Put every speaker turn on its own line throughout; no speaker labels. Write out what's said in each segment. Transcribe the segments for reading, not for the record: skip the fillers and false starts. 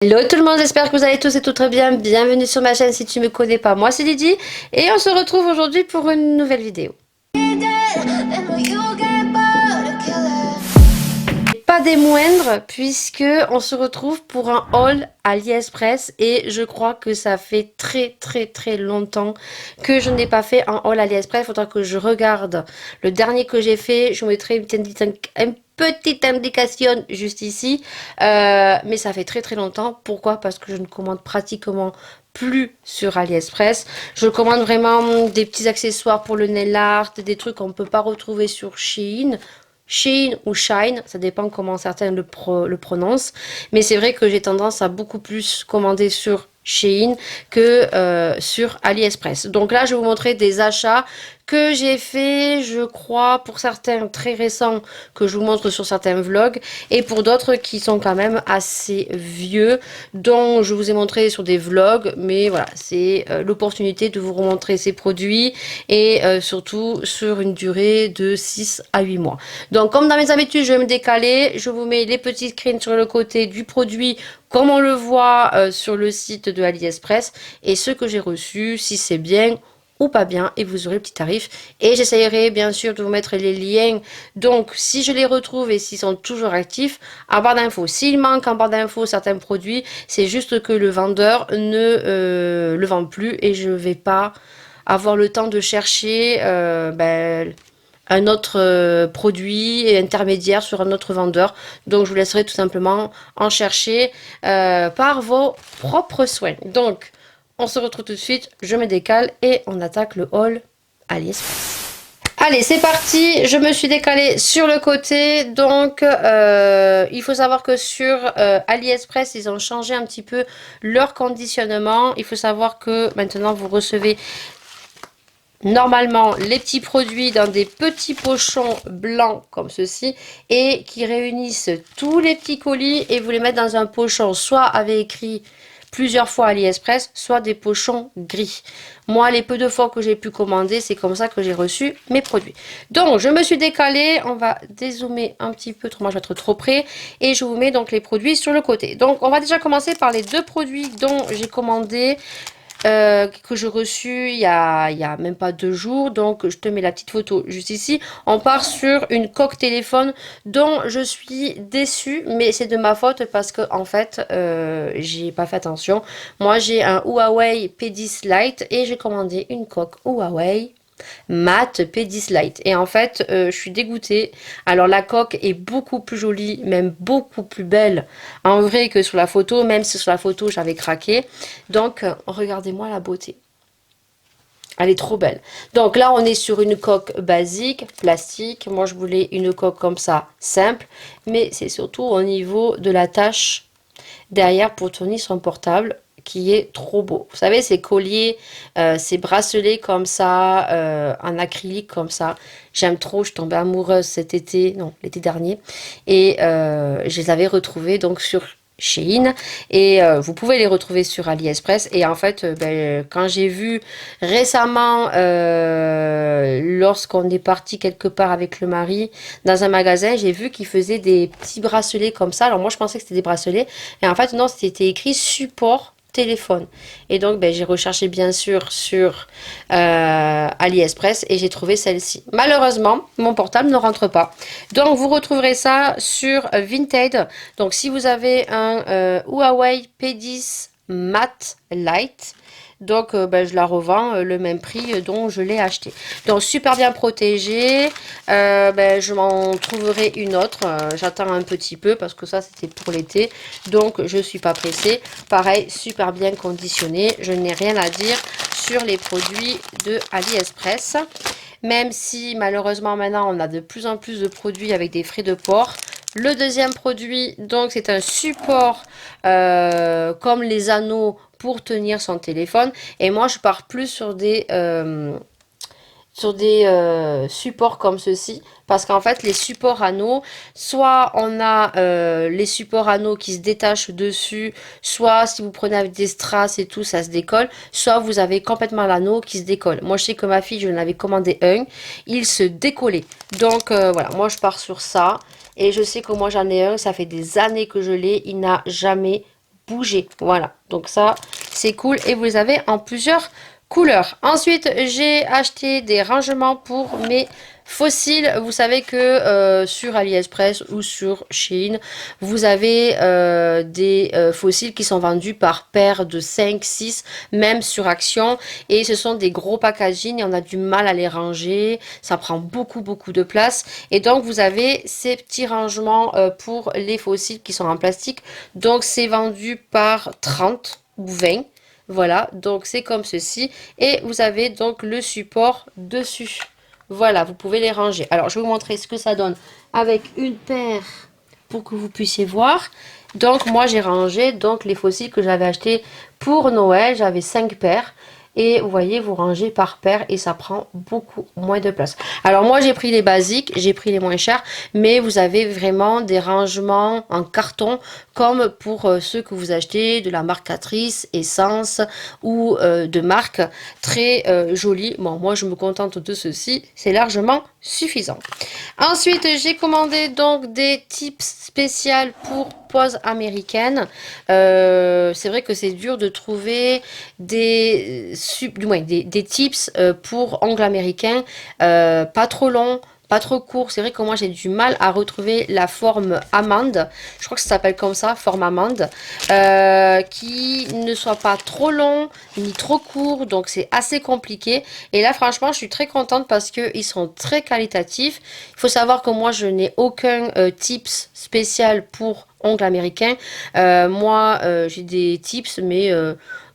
Hello tout le monde, j'espère que vous allez tous et toutes très bien. Bienvenue sur ma chaîne si tu me connais pas, moi c'est Lydie et on se retrouve aujourd'hui pour une nouvelle vidéo. Pas des moindres puisque on se retrouve pour un haul AliExpress et je crois que ça fait très longtemps que je n'ai pas fait un haul AliExpress. Il faudra que je regarde le dernier que j'ai fait. Je vous mettrai une petite indication juste ici. Mais ça fait très longtemps. Pourquoi? Parce que je ne commande pratiquement plus sur AliExpress. Je commande vraiment des petits accessoires pour le nail art, des trucs qu'on ne peut pas retrouver sur Shein. Shein ou Shine, ça dépend comment certains le prononcent. Mais c'est vrai que j'ai tendance à beaucoup plus commander sur Shein que sur AliExpress. Donc là, je vais vous montrer des achats que j'ai fait, je crois, pour certains très récents, que je vous montre sur certains vlogs, et pour d'autres qui sont quand même assez vieux, dont je vous ai montré sur des vlogs, mais voilà, c'est l'opportunité de vous remontrer ces produits, et surtout sur une durée de 6 à 8 mois. Donc comme dans mes habitudes, je vais me décaler, je vous mets les petits screens sur le côté du produit, comme on le voit sur le site de AliExpress, et ce que j'ai reçu, si c'est bien ou pas bien, et vous aurez le petit tarif. Et j'essayerai bien sûr de vous mettre les liens, donc si je les retrouve et s'ils sont toujours actifs, en barre d'infos. S'il manque en barre d'infos certains produits, c'est juste que le vendeur ne le vend plus et je ne vais pas avoir le temps de chercher un autre produit intermédiaire sur un autre vendeur. Donc je vous laisserai tout simplement en chercher par vos propres soins. Donc on se retrouve tout de suite, je me décale et on attaque le haul AliExpress. Allez, c'est parti, je me suis décalée sur le côté, donc il faut savoir que sur AliExpress, ils ont changé un petit peu leur conditionnement. Il faut savoir que maintenant, vous recevez normalement les petits produits dans des petits pochons blancs comme ceci et qui réunissent tous les petits colis et vous les mettez dans un pochon soit avec écrit plusieurs fois AliExpress, soit des pochons gris. Moi, les peu de fois que j'ai pu commander, c'est comme ça que j'ai reçu mes produits. Donc, je me suis décalée. On va dézoomer un petit peu, trop moi je vais être trop près. Et je vous mets donc les produits sur le côté. Donc, on va déjà commencer par les deux produits dont j'ai commandé. Que j'ai reçu il y a même pas 2 jours, donc je te mets la petite photo juste ici. On part sur une coque téléphone dont je suis déçue, mais c'est de ma faute parce que en fait j'ai pas fait attention. Moi j'ai un Huawei P10 Lite et j'ai commandé une coque Huawei Mat P10 Lite. Et en fait, je suis dégoûtée. Alors la coque est beaucoup plus jolie, même beaucoup plus belle en vrai que sur la photo, même si sur la photo j'avais craqué. Donc, regardez-moi la beauté. Elle est trop belle. Donc là, on est sur une coque basique, plastique. Moi, je voulais une coque comme ça, simple. Mais c'est surtout au niveau de la tâche derrière pour tenir son portable qui est trop beau. Vous savez, ces colliers, ces bracelets comme ça, en acrylique comme ça. J'aime trop, je tombais amoureuse cet été, non, l'été dernier. Et je les avais retrouvés donc sur Shein et vous pouvez les retrouver sur AliExpress et en fait quand j'ai vu récemment lorsqu'on est parti quelque part avec le mari dans un magasin, j'ai vu qu'ils faisaient des petits bracelets comme ça. Alors moi je pensais que c'était des bracelets et en fait non, c'était écrit support téléphone. Et donc, j'ai recherché bien sûr sur AliExpress et j'ai trouvé celle-ci. Malheureusement, mon portable ne rentre pas. Donc, vous retrouverez ça sur Vinted. Donc, si vous avez un Huawei P10 Mat Lite, donc je la revends le même prix dont je l'ai acheté. Donc super bien protégée. Je m'en trouverai une autre. J'attends un petit peu parce que ça c'était pour l'été. Donc je suis pas pressée. Pareil, super bien conditionné. Je n'ai rien à dire sur les produits de AliExpress. Même si malheureusement maintenant on a de plus en plus de produits avec des frais de port. Le deuxième produit, donc c'est un support comme les anneaux pour tenir son téléphone. Et moi, je pars plus sur des supports comme ceci. Parce qu'en fait, les supports anneaux, soit on a les supports anneaux qui se détachent dessus, soit si vous prenez avec des strass et tout, ça se décolle, soit vous avez complètement l'anneau qui se décolle. Moi, je sais que ma fille, je l'avais commandé un, il se décollait. Donc, voilà, moi, je pars sur ça. Et je sais que moi, j'en ai un, ça fait des années que je l'ai, il n'a jamais bouger. Voilà, donc ça c'est cool et vous les avez en plusieurs couleurs. Ensuite, j'ai acheté des rangements pour mes fossiles. Vous savez que sur AliExpress ou sur Shein, vous avez des fossiles qui sont vendus par paire de 5, 6, même sur Action. Et ce sont des gros packaging et on a du mal à les ranger. Ça prend beaucoup, beaucoup de place. Et donc, vous avez ces petits rangements pour les fossiles qui sont en plastique. Donc, c'est vendu par 30 ou 20. Voilà, donc c'est comme ceci. Et vous avez donc le support dessus. Voilà, vous pouvez les ranger. Alors, je vais vous montrer ce que ça donne avec une paire pour que vous puissiez voir. Donc, moi, j'ai rangé donc les fossiles que j'avais achetés pour Noël. J'avais 5 paires. Et vous voyez, vous rangez par paire et ça prend beaucoup moins de place. Alors moi, j'ai pris les basiques, j'ai pris les moins chers, mais vous avez vraiment des rangements en carton comme pour ceux que vous achetez de la marque Catrice, Essence ou de marque très jolie. Bon, moi, je me contente de ceci, c'est largement suffisant. Ensuite, j'ai commandé donc des tips spéciales pour pause américaine. C'est vrai que c'est dur de trouver des tips pour ongles américains, pas trop longs, pas trop courts. C'est vrai que moi j'ai du mal à retrouver la forme amande. Je crois que ça s'appelle comme ça, forme amande, qui ne soit pas trop long ni trop court. Donc c'est assez compliqué. Et là franchement je suis très contente parce que ils sont très qualitatifs. Il faut savoir que moi je n'ai aucun tips spécial pour ongles américains. Moi j'ai des tips mais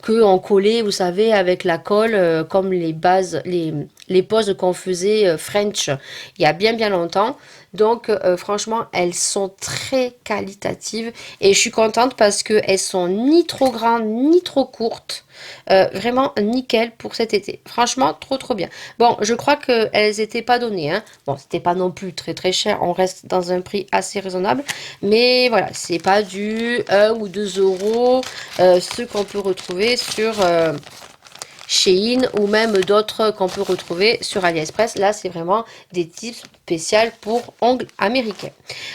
que en collé, vous savez, avec la colle, comme les bases, les poses qu'on faisait French il y a bien bien longtemps. Donc franchement, elles sont très qualitatives et je suis contente parce que elles sont ni trop grandes ni trop courtes. Vraiment nickel pour cet été. Franchement, trop trop bien. Bon, je crois qu'elles n'étaient pas données, hein. Bon, c'était pas non plus très très cher. On reste dans un prix assez raisonnable. Mais voilà, c'est pas du 1 ou 2 euros, ce qu'on peut retrouver sur Shein ou même d'autres qu'on peut retrouver sur AliExpress. Là, c'est vraiment des tips spéciaux pour ongles américains.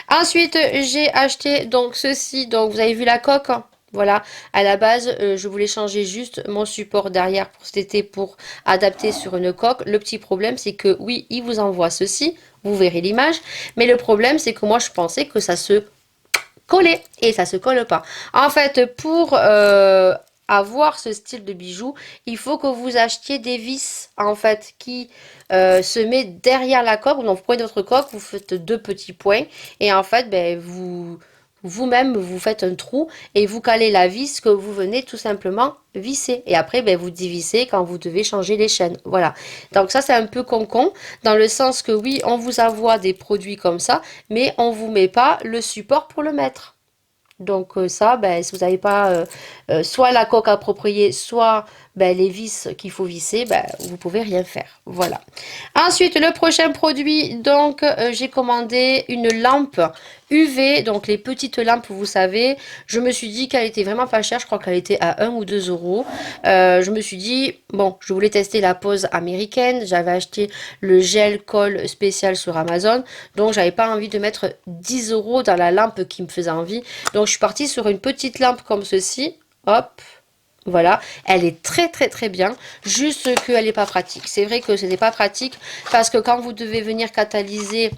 Ensuite, j'ai acheté donc ceci. Donc, vous avez vu la coque, hein. Voilà, à la base, je voulais changer juste mon support derrière pour cet été pour adapter sur une coque. Le petit problème, c'est que oui, il vous envoie ceci, vous verrez l'image, mais le problème, c'est que moi, je pensais que ça se collait et ça se colle pas. En fait, pour avoir ce style de bijoux, il faut que vous achetiez des vis en fait qui se met derrière la coque. Donc vous prenez votre coque, vous faites deux petits points et en fait ben, vous-même vous faites un trou et vous calez la vis que vous venez tout simplement visser. Et après ben, vous divissez quand vous devez changer les chaînes. Voilà. Donc ça c'est un peu con dans le sens que oui on vous envoie des produits comme ça mais on vous met pas le support pour le mettre. Donc ça, ben, si vous n'avez pas soit la coque appropriée, soit ben, les vis qu'il faut visser, ben, vous pouvez rien faire. Voilà. Ensuite, le prochain produit, donc j'ai commandé une lampe UV, donc les petites lampes, vous savez. Je me suis dit qu'elle était vraiment pas chère, je crois qu'elle était à 1 ou 2 euros. Je me suis dit, bon, je voulais tester la pose américaine. J'avais acheté le gel colle spécial sur Amazon, donc j'avais pas envie de mettre 10 euros dans la lampe qui me faisait envie. Donc je suis partie sur une petite lampe comme ceci. Hop. Voilà, elle est très très très bien, juste qu'elle n'est pas pratique. C'est vrai que ce n'est pas pratique parce que quand vous devez venir catalyser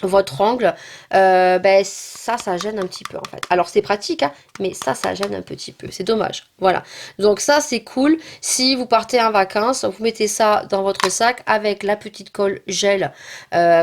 votre ongle, ben ça gêne un petit peu en fait. Alors c'est pratique, hein, mais ça gêne un petit peu. C'est dommage. Voilà. Donc ça c'est cool. Si vous partez en vacances, vous mettez ça dans votre sac avec la petite colle gel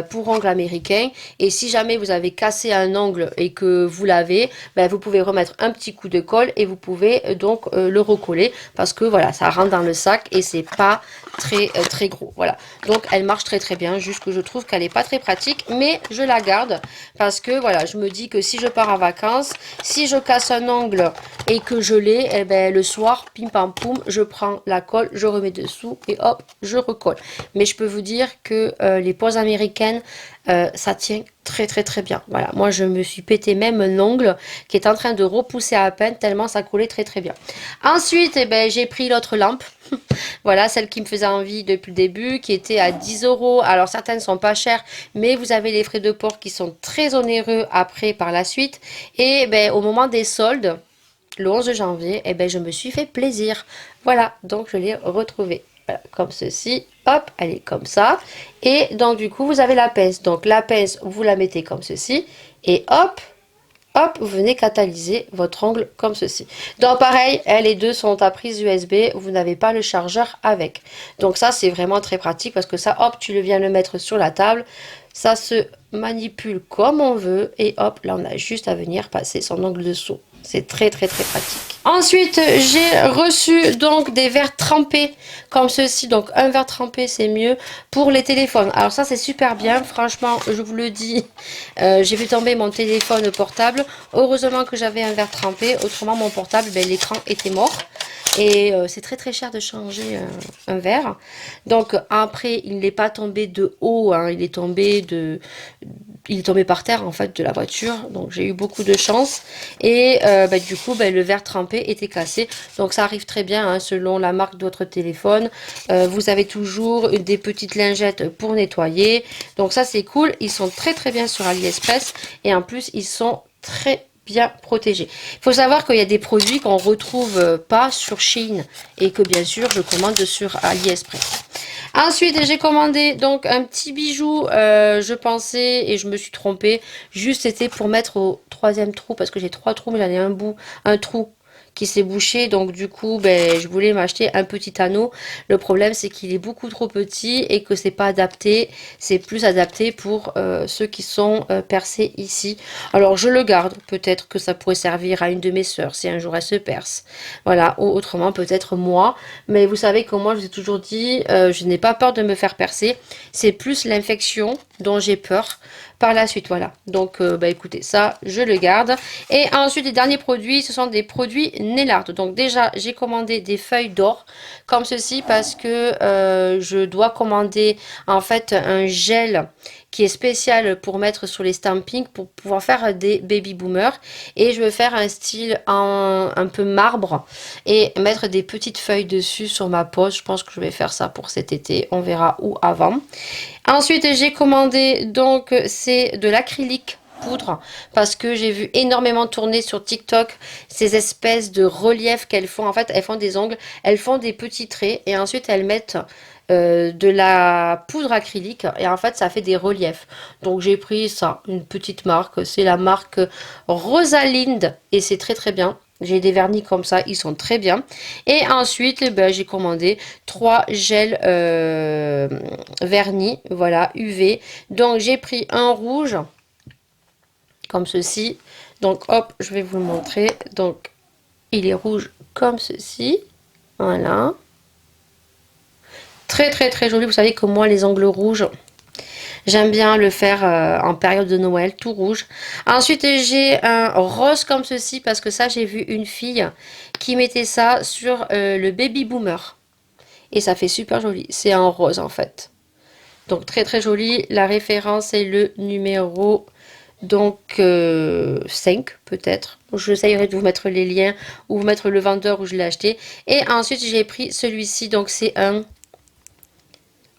pour ongle américain. Et si jamais vous avez cassé un ongle et que vous l'avez, ben, vous pouvez remettre un petit coup de colle et vous pouvez donc le recoller parce que voilà, ça rentre dans le sac et c'est pas très gros. Voilà. Donc elle marche très très bien. Juste que je trouve qu'elle n'est pas très pratique, mais je la garde parce que voilà, je me dis que si je pars en vacances, si je casse un ongle et que je l'ai, eh ben, le soir, pim pam poum, je prends la colle, je remets dessous et hop, je recolle. Mais je peux vous dire que les poses américaines, ça tient très très très bien. Voilà, moi je me suis pété même un ongle qui est en train de repousser à peine tellement ça collait très très bien. Ensuite, eh ben, j'ai pris l'autre lampe. Voilà, celle qui me faisait envie depuis le début, qui était à 10 euros. Alors certaines sont pas chères, mais vous avez les frais de port qui sont très onéreux après par la suite. Et ben, au moment des soldes, le 11 janvier, et ben je me suis fait plaisir. Voilà, donc je l'ai retrouvé. Voilà, comme ceci, hop, elle est comme ça. Et donc du coup, vous avez la pince. Donc la pince, vous la mettez comme ceci. Et hop, hop, vous venez catalyser votre ongle comme ceci. Donc pareil, les deux sont à prise USB, vous n'avez pas le chargeur avec. Donc ça, c'est vraiment très pratique parce que ça, hop, tu viens le mettre sur la table. Ça se manipule comme on veut. Et hop, là, on a juste à venir passer son ongle dessous. C'est très très très pratique. Ensuite, j'ai reçu donc des verres trempés comme ceci. Donc un verre trempé, c'est mieux pour les téléphones. Alors ça, c'est super bien. Franchement, je vous le dis, j'ai vu tomber mon téléphone portable. Heureusement que j'avais un verre trempé. Autrement, mon portable, ben, l'écran était mort. Et c'est très très cher de changer un verre. Donc après, il n'est pas tombé de haut, hein, il est tombé par terre en fait de la voiture. Donc j'ai eu beaucoup de chance. Et bah, du coup, bah, le verre trempé était cassé. Donc ça arrive très bien hein, selon la marque de votre téléphone. Vous avez toujours des petites lingettes pour nettoyer. Donc ça c'est cool. Ils sont très très bien sur AliExpress. Et en plus, ils sont très bien protégés. Il faut savoir qu'il y a des produits qu'on ne retrouve pas sur Shein et que bien sûr je commande sur AliExpress. Ensuite, j'ai commandé donc un petit bijou, je pensais, et je me suis trompée, juste c'était pour mettre au troisième trou, parce que j'ai trois trous, mais j'en ai un trou qui s'est bouché, donc du coup, ben, je voulais m'acheter un petit anneau. Le problème, c'est qu'il est beaucoup trop petit et que c'est pas adapté, c'est plus adapté pour ceux qui sont percés ici. Alors, je le garde, peut-être que ça pourrait servir à une de mes sœurs, si un jour elle se perce. Voilà, ou autrement, peut-être moi. Mais vous savez que moi, je vous ai toujours dit, je n'ai pas peur de me faire percer. C'est plus l'infection dont j'ai peur par la suite. Voilà. Donc, bah, écoutez, ça, je le garde. Et ensuite, les derniers produits, ce sont des produits nail art. Donc, déjà, j'ai commandé des feuilles d'or comme ceci parce que je dois commander en fait un gel qui est spécial pour mettre sur les stampings pour pouvoir faire des baby boomers. Et je veux faire un style un peu marbre et mettre des petites feuilles dessus sur ma pose. Je pense que je vais faire ça pour cet été. On verra où avant. Ensuite, j'ai commandé donc c'est de l'acrylique poudre parce que j'ai vu énormément tourner sur TikTok ces espèces de reliefs qu'elles font. En fait, elles font des ongles, elles font des petits traits et ensuite elles mettent de la poudre acrylique et en fait ça fait des reliefs. Donc j'ai pris ça, une petite marque, c'est la marque Rosalind et c'est très très bien. J'ai des vernis comme ça, ils sont très bien. Et ensuite, ben, j'ai commandé 3 gels vernis, voilà, UV. Donc j'ai pris un rouge, comme ceci. Donc hop, je vais vous le montrer. Donc il est rouge comme ceci, voilà. Très très très joli, vous savez que moi les ongles rouges, j'aime bien le faire en période de Noël, tout rouge. Ensuite, j'ai un rose comme ceci parce que ça, j'ai vu une fille qui mettait ça sur le baby boomer. Et ça fait super joli. C'est un rose en fait. Donc très très joli. La référence est le numéro donc 5 peut-être. J'essayerai de vous mettre les liens ou vous mettre le vendeur où je l'ai acheté. Et ensuite, j'ai pris celui-ci. Donc c'est un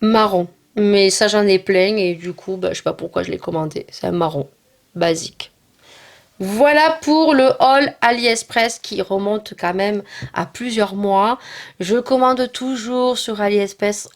marron. Mais ça, j'en ai plein et du coup, bah, je sais pas pourquoi je l'ai commandé. C'est un marron basique. Voilà pour le haul AliExpress qui remonte quand même à plusieurs mois. Je commande toujours sur AliExpress,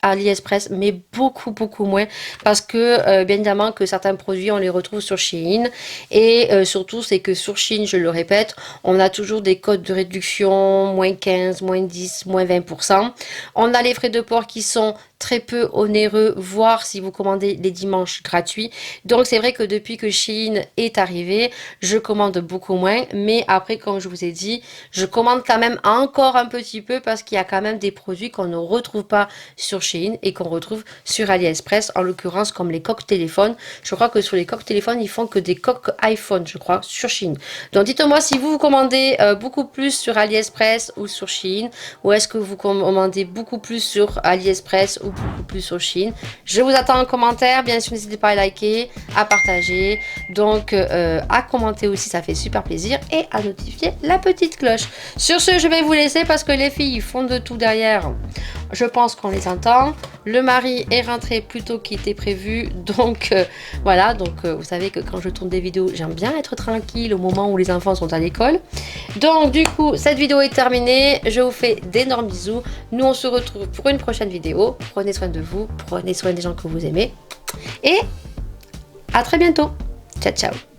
mais beaucoup beaucoup moins parce que bien évidemment que certains produits on les retrouve sur Shein et surtout c'est que sur Shein, je le répète, on a toujours des codes de réduction, moins 15, moins 10, moins 20%. On a les frais de port qui sont très peu onéreux, voire si vous commandez les dimanches gratuits. Donc c'est vrai que depuis que Shein est arrivé, je commande beaucoup moins, mais après comme je vous ai dit, je commande quand même encore un petit peu parce qu'il y a quand même des produits qu'on ne retrouve pas sur Shein et qu'on retrouve sur AliExpress, en l'occurrence comme les coques téléphones. Je crois que sur les coques téléphones, ils font que des coques iPhone, je crois, sur Shein. Donc dites-moi si vous commandez beaucoup plus sur AliExpress ou sur Shein, ou est-ce que vous commandez beaucoup plus sur AliExpress ou beaucoup plus sur Shein. Je vous attends en commentaire, bien sûr n'hésitez pas à liker, à partager, donc à commenter aussi, ça fait super plaisir, et à notifier la petite cloche. Sur ce, je vais vous laisser parce que les filles font de tout derrière Je pense qu'on les entend. Le mari est rentré plus tôt qu'il était prévu. Donc voilà, donc vous savez que quand je tourne des vidéos, j'aime bien être tranquille au moment où les enfants sont à l'école. Donc du coup, cette vidéo est terminée. Je vous fais d'énormes bisous. Nous, on se retrouve pour une prochaine vidéo. Prenez soin de vous, prenez soin des gens que vous aimez. Et à très bientôt. Ciao, ciao.